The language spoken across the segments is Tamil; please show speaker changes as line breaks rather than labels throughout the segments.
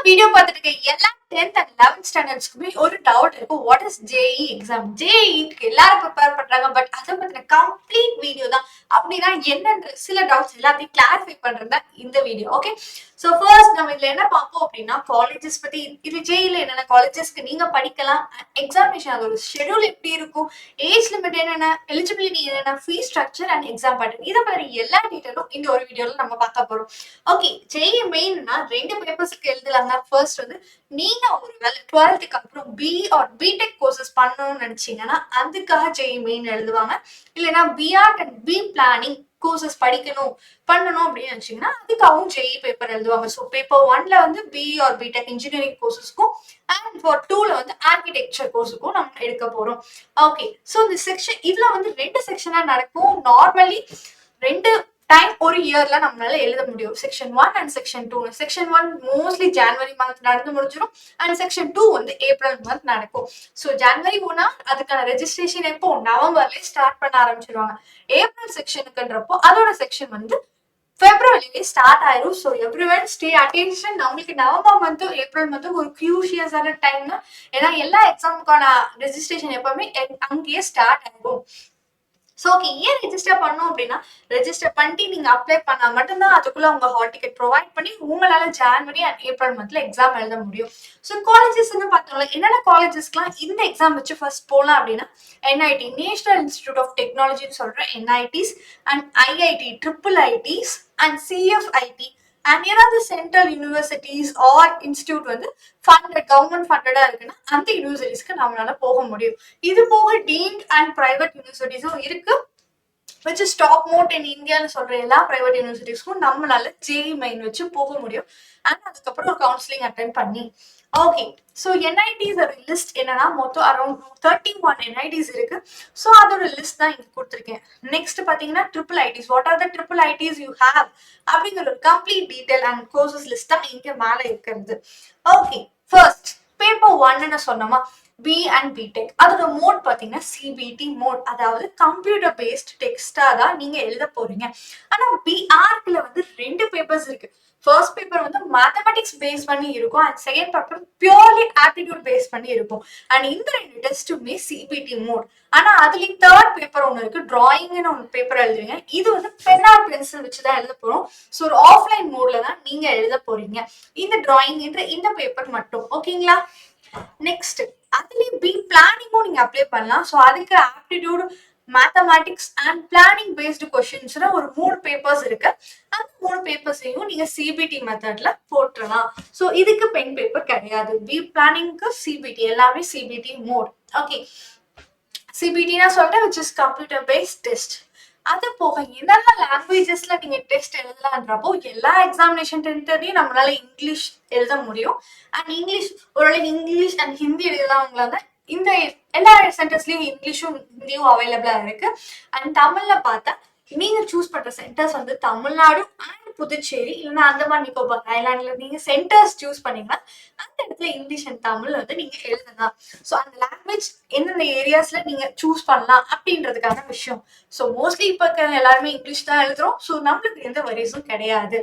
வீடியோ பார்த்துட்டு இருக்க எல்லா 10th and 11th ஸ்டாண்டர்ட்ஸ்க்குமே ஒரு டவுட் இருக்கும். What is JEE exam? ஜேஇக்கு எல்லாரும் ப்ரிப்பேர் பண்றாங்க. பட் அதை பத்தின கம்ப்ளீட் வீடியோ தான். அப்படின்னா என்னன்ற சில டவுட்ஸ் எல்லாத்தையும் கிளாரிஃபை பண்றது தான் இந்த வீடியோ. ஓகே, ஸோ ஃபர்ஸ்ட் நம்ம இதுல என்ன பார்ப்போம் அப்படின்னா காலேஜஸ் பத்தி. இது ஜேஇல என்னென்ன காலேஜஸ்க்கு நீங்க படிக்கலாம், எக்ஸாமினேஷன் அதோட ஷெடியூல் எப்படி இருக்கும், ஏஜ் லிமிட் என்னென்ன, எலிஜிபிலிட்டி என்னென்ன, fees structure and exam pattern, இதை பத்தி எல்லா டீட்டெயிலும் இந்த ஒரு வீடியோல நம்ம பார்க்க போறோம். ஓகே, ஜேஇ மெயின்னா 2 பேப்பர்ஸ்க்கு எழுதலாங்க. ஃபர்ஸ்ட் வந்து நீங்க ஒரு வேலை 12th அப்புறம் பி ஆர் பிடெக் கோர்சஸ் பண்ணணும்னு நினைச்சீங்கன்னா அதுக்காக ஜேஇ மெயின் எழுதுவாங்க. இல்லைன்னா B Arch and B planning courses பண்ணணும் அப்படின்னு நினைச்சீங்கன்னா அதுக்காகவும் ஜேஇ பேப்பர் எழுதுவாங்க. ஸோ பேப்பர் 1ல வந்து பி ஆர் பிடெக் இன்ஜினியரிங் கோர்சஸ்க்கும் அண்ட் ஃபார் 2ல வந்து ஆர்கிடெக்சர் கோர்ஸுக்கும் நம்ம எடுக்க போறோம். ஓகே, ஸோ இந்த செக்ஷன் இதுல வந்து 2 செக்ஷனா நடக்கும். நார்மலி 2 டைம் ஒரு இயர்ல நம்மளால எழுத முடியும். Section 1 and section 2. Section 1 mostly January month நடந்து முடிஞ்சிடும் அண்ட் செக்ஷன் 2 வந்து ஏப்ரல் மந்த் நடக்கும். ஸோ ஜனவரி 1 அதுக்கான ரெஜிஸ்ட்ரேஷன் எப்போ நவம்பர்லேயே ஸ்டார்ட் பண்ண ஆரம்பிச்சிருவாங்க. ஏப்ரல் செக்ஷனுக்குன்றப்போ அதோட செக்ஷன் வந்து பிப்ரவரியிலே ஸ்டார்ட் ஆயிரும். So everyone stay attention. நம்மளுக்கு நவம்பர் மந்த் ஏப்ரல் மந்த் ஒரு கியூஷியஸான டைம். ஏன்னா எல்லா எக்ஸாமுக்கான ரெஜிஸ்ட்ரேஷன் எப்பவுமே அங்கேயே ஸ்டார்ட் ஆகும். ஸோ ஓகே, ஏன் ரெஜிஸ்டர் பண்ணோம் அப்படின்னா ரெஜிஸ்டர் பண்ணி நீங்க அப்ளை பண்ணா மட்டும்தான் அதுக்குள்ள உங்க ஹால் டிக்கெட் ப்ரொவைட் பண்ணி உங்களால ஜனவரி அண்ட் ஏப்ரல் மந்த்ல எக்ஸாம் எழுத முடியும். ஸோ காலேஜஸ் பார்த்தோம்ல, என்னென்ன காலேஜஸ்க்குலாம் இந்த எக்ஸாம் வச்சு ஃபர்ஸ்ட் போகலாம் அப்படின்னா என்ஐடி, நேஷனல் இன்ஸ்டிடியூட் ஆஃப் டெக்னாலஜின்னு சொல்ற NITs and IIT, triple ITs and CFIT and ஏதாவது சென்ட்ரல் யூனிவர்சிட்டிஸ் ஆர் இன்ஸ்டிடியூட் வந்து கவர்மெண்ட் ஃபண்டடா இருக்குன்னா அந்த யூனிவர்சிட்டிஸ்க்கு நம்மளால போக முடியும். இது போக டீம்ட் அண்ட் பிரைவேட் யூனிவர்சிட்டிஸும் இருக்கு. which is top mode in இந்தியான்னு சொல்ற எல்லா பிரைவேட் யூனிவர்சிட்டிஸ்க்கும் நம்மளால ஜேஇ மெயின் வச்சு போக முடியும். அண்ட் அதுக்கப்புறம் ஒரு கவுன்சிலிங் அட்டென்ட் பண்ணி. ஓகே, ஸோ என்ஐடிஸ் லிஸ்ட் என்னன்னா மொத்தம் அரௌண்ட் 31 என்ஐடிஸ் இருக்கு. ஸோ அதோட லிஸ்ட் தான் இங்க கொடுத்துருக்கேன். நெக்ஸ்ட் பாத்தீங்கன்னா triple ITs. What are the triple ITs you have அப்படிங்கிற ஒரு complete detail and courses list தான் இங்க மேல இருக்கிறது. ஓகே, ஃபர்ஸ்ட் பேப்பர் 1ன்னு சொன்னோமா பி அண்ட் பிடெக். அதோட மோட் பாத்தீங்கன்னா சிபிடி மோட், அதாவது கம்ப்யூட்டர் பேஸ்ட் டெக்ஸ்டா தான் நீங்க எழுத போறீங்க. ஆனா பிஆர்க்ல வந்து 2 பேப்பர்ஸ் இருக்கு. ஃபர்ஸ்ட் பேப்பர் வந்து மேத்தமெட்டிக்ஸ் பேஸ் பண்ணி இருக்கும் and second paper purely aptitude based பண்ணி இருக்கும். அண்ட் இந்த 2 டெஸ்ட்டுமே சிபிடி மோட். ஆனா அதுலயும் தேர்ட் பேப்பர் ஒன்று இருக்கு, டிராயிங்னு ஒன்று பேப்பர் எழுதுவீங்க. இது வந்து பென் ஆர் பென்சில் வச்சுதான் எழுத போறோம். ஸோ ஒரு ஆஃப்லைன் மோட்ல தான் நீங்க எழுத போறீங்க இந்த டிராயிங் இந்த பேப்பர் மட்டும். ஓகேங்களா? நெக்ஸ்ட் அதுலயும் பி பிளானிங்கும் நீங்க அப்ளை பண்ணலாம். ஸோ அதுக்கு aptitude, mathematics and planning based கொஸ்டின்ஸ்ல ஒரு 3 பேப்பர்ஸ் இருக்கு. அந்த 3 பேப்பர்ஸையும் நீங்க சிபிடி மெத்தட்ல போட்டுடலாம். ஸோ இதுக்கு பென் பேப்பர் கிடையாது. பி பிளானிங்க்கு சிபிடி எல்லாமே சிபிடி மோட். ஓகே, சிபிடினா சொல்றேன் which is computer based test. அது போக என்னென்ன லாங்குவேஜஸ்ல நீங்க டெஸ்ட் எழுதலான்றப்போ எல்லா எக்ஸாமினேஷன் சென்டர்லயும் நம்மளால இங்கிலீஷ் எழுத முடியும். அண்ட் இங்கிலீஷ் ஓரளவு இங்கிலீஷ் அண்ட் ஹிந்தி எழுதலாம்ல. இந்த எல்லா சென்டர்ஸ்லயும் இங்கிலீஷும் ஹிந்தியும் அவைலபிளா இருக்கு. அண்ட் தமிழ்ல பார்த்தா நீங்க சூஸ் பண்ற சென்டர்ஸ் வந்து தமிழ்நாடு அண்ட் புதுச்சேரி இல்லைன்னா அந்தமான் நிக்கோபார் ஐலாண்ட்ல நீங்க சென்டர்ஸ் சூஸ் பண்ணீங்கன்னா அந்த இடத்துல இங்கிலீஷ் அண்ட் தமிழ் வந்து நீங்க எழுதலாம். ஸோ அந்த லாங்குவேஜ் எந்தெந்த ஏரியாஸ்ல நீங்க சூஸ் பண்ணலாம் அப்படின்றதுக்கான விஷயம். ஸோ மோஸ்ட்லி இப்போ எல்லாருமே இங்கிலீஷ் தான் எழுதுறோம். ஸோ நம்மளுக்கு எந்த வரிஸும் கிடையாது.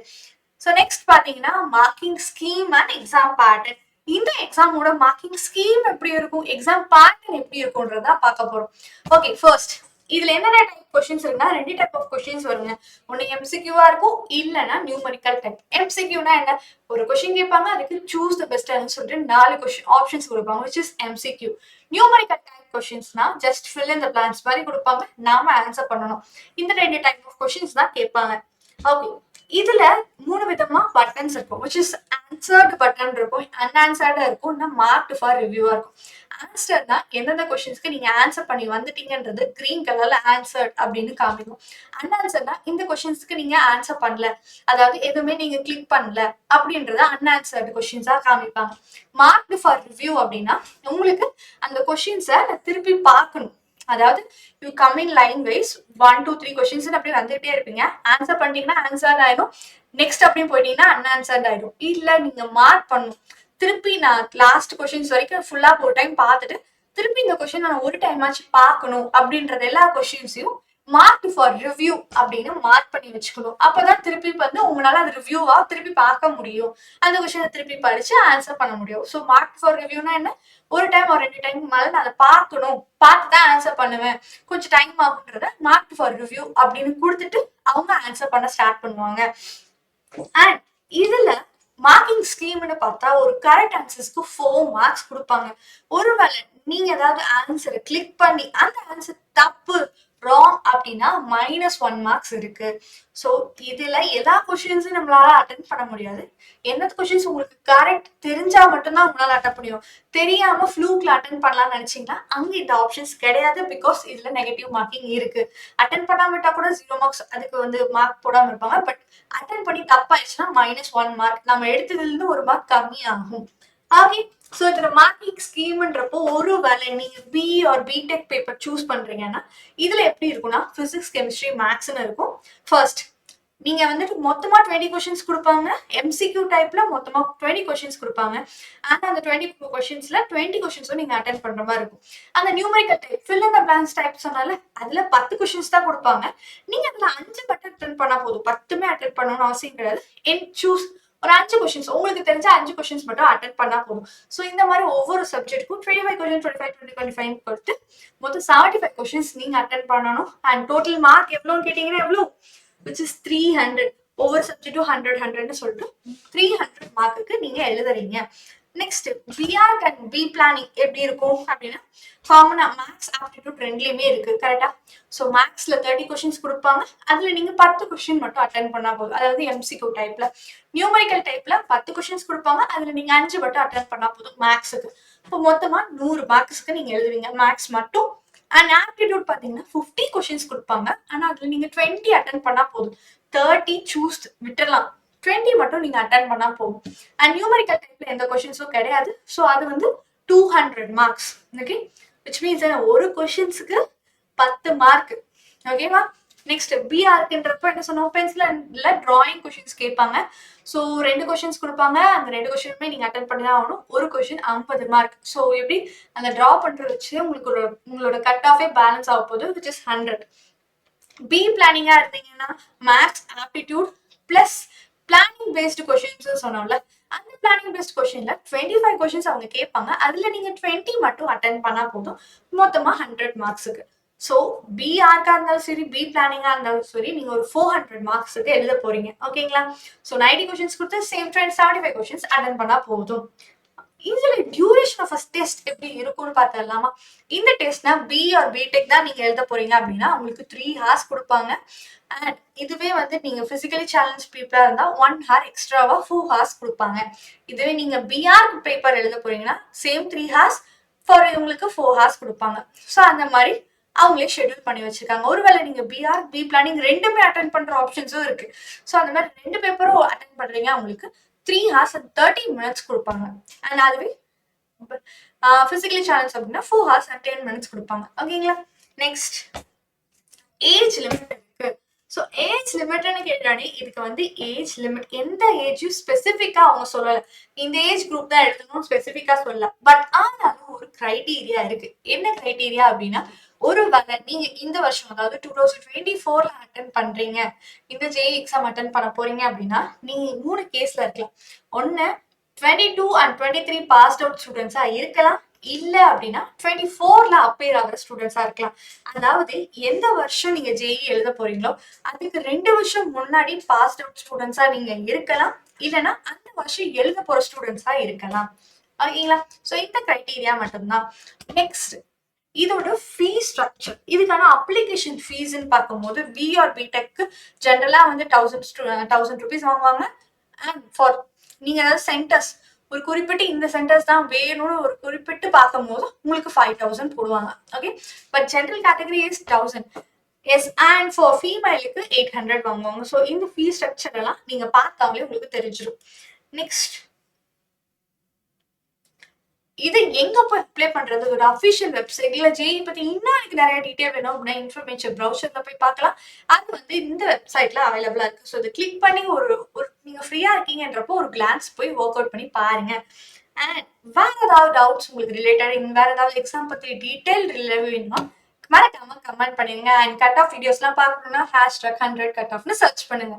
ஸோ நெக்ஸ்ட் பாத்தீங்கன்னா marking scheme and exam pattern. இந்த எக்ஸாமோட மார்க்கிங் ஸ்கீம் எப்படி இருக்கும், எக்ஸாம் பேட்டர்ன் எப்படி இருக்கும்ன்றதா பார்க்க போறோம். ஓகே, ஃபர்ஸ்ட் இதுல என்னென்ன டைப் கொஸ்டின்ஸ் இருக்குன்னா 2 டைப் ஆஃப் கொஸ்டின்ஸ் வருங்க. ஒன்னு எம்சிக்யூவா இருக்கும், இல்லைன்னா நியூமரிக்கல் டைப். எம்சிக்யூனா என்ன, ஒரு கொஸ்டின் கேட்பாங்க, அதுக்கு சூஸ் த பெஸ்ட் சொல்லிட்டு 4 கொஸ்டின் ஆப்ஷன்ஸ் கொடுப்பாங்க, which is MCQ. Numerical type கொஸ்டின்ஸ்னா just fill in the blanks மாதிரி கொடுப்பாங்க, நாம ஆன்சர் பண்ணணும். இந்த 2 டைப் ஆஃப் கொஸ்டின்ஸ் தான் கேட்பாங்க. ஓகே, இதுல 3 விதமா பட்டன்ஸ் இருக்கும், which is ஆன்சர்டு பட்டன் இருக்கும், அன்ஆன்சர்டா இருக்கும், மார்க்டு ஃபார் ரிவ்யூவா இருக்கும். ஆன்சர்னா எந்தெந்த கொஸ்டின்ஸ்க்கு நீங்க ஆன்சர் பண்ணி வந்துட்டீங்கன்றது கிரீன் கலர்ல ஆன்சர்ட் அப்படின்னு காமிக்கும். அன்ஆன்சர்னா இந்த கொஸ்டின்ஸ்க்கு நீங்க ஆன்சர் பண்ணல, அதாவது எதுவுமே நீங்க கிளிக் பண்ணல அப்படின்றத அன்ஆன்சர்டு கொஸ்டின்ஸா காமிப்பாங்க. மார்க்டு ஃபார் ரிவ்யூ அப்படின்னா உங்களுக்கு அந்த கொஸ்டின்ஸை திருப்பி பார்க்கணும். அதாவது you come in line wise 1 2 3 questions அப்படி வந்துகிட்டே இருப்பீங்க. ஆன்சர் பண்ணிட்டீங்கன்னா ஆன்சர் ஆயிடும், நெக்ஸ்ட் அப்படின்னு போயிட்டீங்கன்னா அன்ஆன்சர்ட் ஆயிடும். இல்ல நீங்க மார்க் பண்ணணும், திருப்பி நான் லாஸ்ட் கொஸ்டின்ஸ் வரைக்கும் ஃபுல்லா ஒரு டைம் பார்த்துட்டு திருப்பி இந்த கொஸ்டின் நான் ஒரு டைம் ஆச்சு பார்க்கணும் அப்படின்றது எல்லா கொஸ்டின்ஸையும் மார்க் ஃபார் ரிவ்யூ அப்படின்னு மார்க் பண்ணி வச்சுக்கணும். அப்பதான் திருப்பி வந்து உங்களால அது ரிவ்யூவா திருப்பி பார்க்க முடியும், அந்த கொஸ்டினை திருப்பி படிச்சு ஆன்சர் பண்ண முடியும். ஸோ மார்க் ஃபார் ரிவ்யூனா என்ன, ஒரு டைம் ஒரு 2 டைம் மேல நான் அதை பார்க்கணும், பார்த்து தான் ஆன்சர் பண்ணுவேன், கொஞ்சம் டைம் ஆகுன்றத மார்க் ஃபார் ரிவ்யூ அப்படின்னு கொடுத்துட்டு அவங்க ஆன்சர் பண்ண ஸ்டார்ட் பண்ணுவாங்க. அண்ட் இதுல மார்க்கிங் ஸ்கீம்னு பார்த்தா ஒரு கரெக்ட் ஆன்சர்ஸ்க்கு 4 மார்க்ஸ் கொடுப்பாங்க. ஒருவேளை நீங்க ஏதாவது ஆன்சரை கிளிக் பண்ணி அந்த ஆன்சர் தப்பு ராங் அப்படின்னா -1 மார்க்ஸ் இருக்கு. ஸோ இதுல எல்லா கொஸ்டின்ஸும் நம்மளால அட்டன் பண்ண முடியாது. எந்த கொஸ்டின்ஸ் உங்களுக்கு கரெக்ட் தெரிஞ்சா மட்டும்தான் உங்களால அட்டன் முடியும். தெரியாம ஃப்ளூக்ல அட்டன் பண்ணலாம்னு நினைச்சீங்கன்னா அங்க இந்த ஆப்ஷன்ஸ் கிடையாது. பிகாஸ் இதுல நெகட்டிவ் மார்க்கிங் இருக்கு. அட்டன் பண்ணாம விட்டா கூட 0 மார்க்ஸ், அதுக்கு வந்து மார்க் போடாம இருப்பாங்க. பட் அட்டன் பண்ணி தப்பாயிடுச்சுன்னா -1 மார்க், நம்ம எடுத்ததுல இருந்து 1 மார்க் கம்மி ஆகும். ஓகே, ஸோ இதுல மார்க்கிங் ஸ்கீம்ன்றப்போ ஒரு வேலை நீங்க B or BTech paper choose பண்றீங்கன்னா இதுல எப்படி இருக்கும்னா பிசிக்ஸ், கெமிஸ்ட்ரி, மேக்ஸ்னு இருக்கும். ஃபர்ஸ்ட் நீங்க வந்துட்டு மொத்தமா 20 கொஸ்டின்ஸ் கொடுப்பாங்க. MCQ டைப்ல மொத்தமா 20 கொஸ்டின்ஸ் கொடுப்பாங்க. ஆனா அந்த 20 கொஸ்டின்ஸ்ல 20 கொஸ்டின்ஸும் நீங்க அட்டென்ட் பண்ற மாதிரி இருக்கும். அந்த numerical type, fill in the blanks type சொன்னால அதுல 10 கொஸ்டின்ஸ் தான் கொடுப்பாங்க. நீங்க அதுல 5 மட்டும் அட்டென்ட் பண்ணா போதும். 10மே அட்டென்ட் பண்ணணும்னு அவசியம் கிடையாது. சூஸ் ஒரு 5 கொஸ்டின்ஸ், உங்களுக்கு தெரிஞ்ச 5 கொஸ்டின்ஸ் மட்டும் அட்டென்ட் பண்ணா போதும். ஸோ இந்த மாதிரி ஒவ்வொரு சப்ஜெக்ட்டுக்கும் 25 கொஸ்டின் 25 20 25 கொடுத்து மொத்தம் 75 கொஸ்டின்ஸ் நீங்க அட்டென்ட் பண்ணணும். அண்ட் டோட்டல் மார்க் எவ்வளோன்னு கேட்டீங்கன்னா எவ்வளோ, which is 300. ஒவ்வொரு சப்ஜெக்டும் 100 100ன்னு சொல்லிட்டு 300 மார்க்குக்கு நீங்க எழுதுறீங்க. Next BArch and B planning எப்படி இருக்கும் அப்படின்னா காமனா மேக்ஸ் ஆப்டிடியூட் ரெண்டுலயுமே இருக்கு கரெக்டா. ஸோ மேக்ஸ்ல 30 கொஸ்டின்ஸ் கொடுப்பாங்க. அதுல நீங்க 10 கொஸ்டின் மட்டும் அட்டென்ட் பண்ணா போதும். அதாவது MCQ டைப்ல. நியூமரிக்கல் டைப்ல 10 கொஸ்டின்ஸ் கொடுப்பாங்க. அதுல நீங்க 5 மட்டும் அட்டென்ட் பண்ணா போதும் மேக்ஸுக்கு. இப்போ மொத்தமா 100 மார்க்ஸ்க்கு நீங்க எழுதுவீங்க மேக்ஸ் மட்டும். அண்ட் ஆப்டிடியூட் பாத்தீங்கன்னா 50 கொஸ்டின்ஸ் கொடுப்பாங்க. ஆனா அதுல நீங்க 20 அட்டென்ட் பண்ணா போதும். 30 சூஸ் விட்டுறலாம், 20 மட்டும் நீங்க அட்டென்ட் பண்ணா போதும். அண்ட் நியூமரிக்கல் டைப்ல எந்த கொஸ்டின்ஸும் கிடையாது. ஸோ அது வந்து 200 மார்க்ஸ். ஓகே, விச் மீன்ஸ் ஒரு கொஸ்டின்ஸுக்கு 10 மார்க். ஓகேவா. நெக்ஸ்ட் பிஆர்க்குன்றப்ப என்ன சொன்னோம், பென்சில்ல டிராயிங் கொஸ்டின்ஸ் கேட்பாங்க. ஸோ 2 கொஸ்டின்ஸ் கொடுப்பாங்க. அந்த 2 கொஸ்டினுமே நீங்க அட்டென்ட் பண்ணி தான் ஆகணும். ஒரு கொஸ்டின் 50 மார்க். ஸோ எப்படி அந்த டிரா பண்றத வச்சு உங்களுக்கு உங்களோட கட் ஆஃபே பேலன்ஸ் ஆக போகுது, விச் இஸ் 100. பி பிளானிங்கா இருந்தீங்கன்னா maths aptitude plus planning based questions சொன்னோம்ல, அந்த பிளானிங் பேஸ்ட் கொஸ்டின்ல 25 கொஸ்டின்ஸ் அவங்க கேட்பாங்க. அதுல நீங்க 20 மட்டும் அட்டென்ட் பண்ணா போதும், மொத்தமா 100 மார்க்ஸுக்கு. ஸோ பிஆர்க்கா இருந்தாலும் சரி, பி பிளானிங்கா இருந்தாலும் சரி, நீங்க ஒரு 400 மார்க்ஸுக்கு எழுத போறீங்க. ஓகேங்களா. ஸோ 90 கொஸ்டின்ஸ் கொடுத்து சேம் 75 கொஸ்டின்ஸ் அட்டென்ட் பண்ணா போதும். இதுல டியூரேஷன் ஆஃப் டெஸ்ட் எப்படி இருக்கும்னு பார்த்தலாமா. இந்த டெஸ்ட்னா பி ஆர் பிடெக் தான் நீங்க எழுத போறீங்க அப்படின்னா உங்களுக்கு 3 hours கொடுப்பாங்க. அண்ட் இதுவே வந்து நீங்க பிசிக்கலி சேலஞ்ச் பீப்புளா இருந்தா 1 hour எக்ஸ்ட்ராவா 4 hours கொடுப்பாங்க. இதுவே நீங்க பிஆர் பேப்பர் எழுத போறீங்கன்னா சேம் 3 hours ஃபார் உங்களுக்கு 4 hours கொடுப்பாங்க. ஸோ அந்த மாதிரி அவங்களே ஷெட்யூல் பண்ணி வச்சிருக்காங்க. ஒருவேளை நீங்க பிஆர் பி பிளானிங் ரெண்டுமே அட்டென்ட் பண்ற ஆப்ஷன்ஸும் இருக்கு. ஸோ அந்த மாதிரி 2 பேப்பரும் அட்டென்ட் பண்றீங்க, உங்களுக்கு 3 hours and 30 minutes கொடுப்பாங்க. அண்ட் அதுவே பிசிக்கலி சேலஞ்ச் அப்படின்னா 4 hours and 10 minutes கொடுப்பாங்க. ஓகேங்களா. நெக்ஸ்ட் ஏஜ் லிமிட் இருக்கு. ஸோ ஏஜ் லிமிட்னு கேட்டாலே இதுக்கு வந்து ஏஜ் லிமிட் எந்த ஏஜும் ஸ்பெசிஃபிக்கா அவங்க சொல்லலை. இந்த ஏஜ் குரூப் தான் எழுதணும்னு ஸ்பெசிஃபிக்கா சொல்லல. பட் ஆனாலும் ஒரு கிரைட்டீரியா இருக்கு. என்ன கிரைட்டீரியா அப்படின்னா, ஒரு வேளை நீங்க இந்த வருஷம் அதாவது 2024ல அட்டன் பண்றீங்க, இந்த ஜேஇ எக்ஸாம் அட்டன் பண்ண போறீங்க அப்படின்னா நீங்க 3 கேஸ்ல இருக்கலாம். ஒன்னு 22 and 23 பாஸ்ட் அவுட் ஸ்டூடெண்ட்ஸா இருக்கலாம். இல்ல அப்படின்னா 24ல அப்பேர் ஆகிற ஸ்டூடெண்ட்ஸா இருக்கலாம். அதாவது எந்த வருஷம் நீங்க ஜேஇ எழுத போறீங்களோ அதுக்கு 2 வருஷம் முன்னாடி பாஸ்ட் அவுட் ஸ்டூடெண்ட்ஸா நீங்க இருக்கலாம். இல்லைன்னா அந்த வருஷம் எழுத போற ஸ்டூடெண்ட்ஸா இருக்கலாம். ஓகேங்களா. ஸோ இந்த கிரைட்டீரியா மட்டும்தான். நெக்ஸ்ட் இதோட ஃபீஸ் ஸ்ட்ரக்சர், இதுக்கான அப்ளிகேஷன் ஃபீஸ்ன்னு பார்க்கும்போது பி ஆர் பிடெக்கு ஜென்ரலா வந்து 1000 rupees வாங்குவாங்க. அண்ட் ஃபார் நீங்க ஏதாவது சென்டர்ஸ் ஒரு குறிப்பிட்டு இந்த சென்டர்ஸ் தான் வேணும்னு ஒரு குறிப்பிட்டு பார்க்கும் போது உங்களுக்கு 5000 போடுவாங்க. Okay, but general category is 1000. Yes, and for ஃபீமேலுக்கு 800 வாங்குவாங்க. ஸோ இந்த ஃபீஸ் ஸ்ட்ரக்சர் எல்லாம் நீங்க பார்த்தாலே உங்களுக்கு தெரிஞ்சிடும். நெக்ஸ்ட் இது எங்க போய் அப்ளை பண்றது, ஒரு அஃபிஷியல் வெப்சைட் இல்ல ஜேஇ பத்தி இன்னும் எனக்கு நிறைய டீடைல் வேணும் அப்படின்னா இன்ஃபர்மேஷன் ப்ரௌசர்ல போய் பார்க்கலாம். அது வந்து இந்த வெப்சைட்ல அவைலபிளா இருக்கு. ஸோ இதை கிளிக் பண்ணி ஒரு நீங்க ஃப்ரீயா இருக்கீங்கன்றப்போ ஒரு கிளான்ஸ் போய் ஒர்க் அவுட் பண்ணி பாருங்க. அண்ட் வேற ஏதாவது டவுட்ஸ் உங்களுக்கு ரிலேட்டட், வேற ஏதாவது எக்ஸாம் பத்தி டீடைல் வேணும்னா மறக்காம கமெண்ட் பண்ணுங்க. அண்ட் கட் ஆஃப் வீடியோஸ்லாம் பார்க்கணும்னா #100 கட் ஆஃப்னு சர்ச் பண்ணுங்க.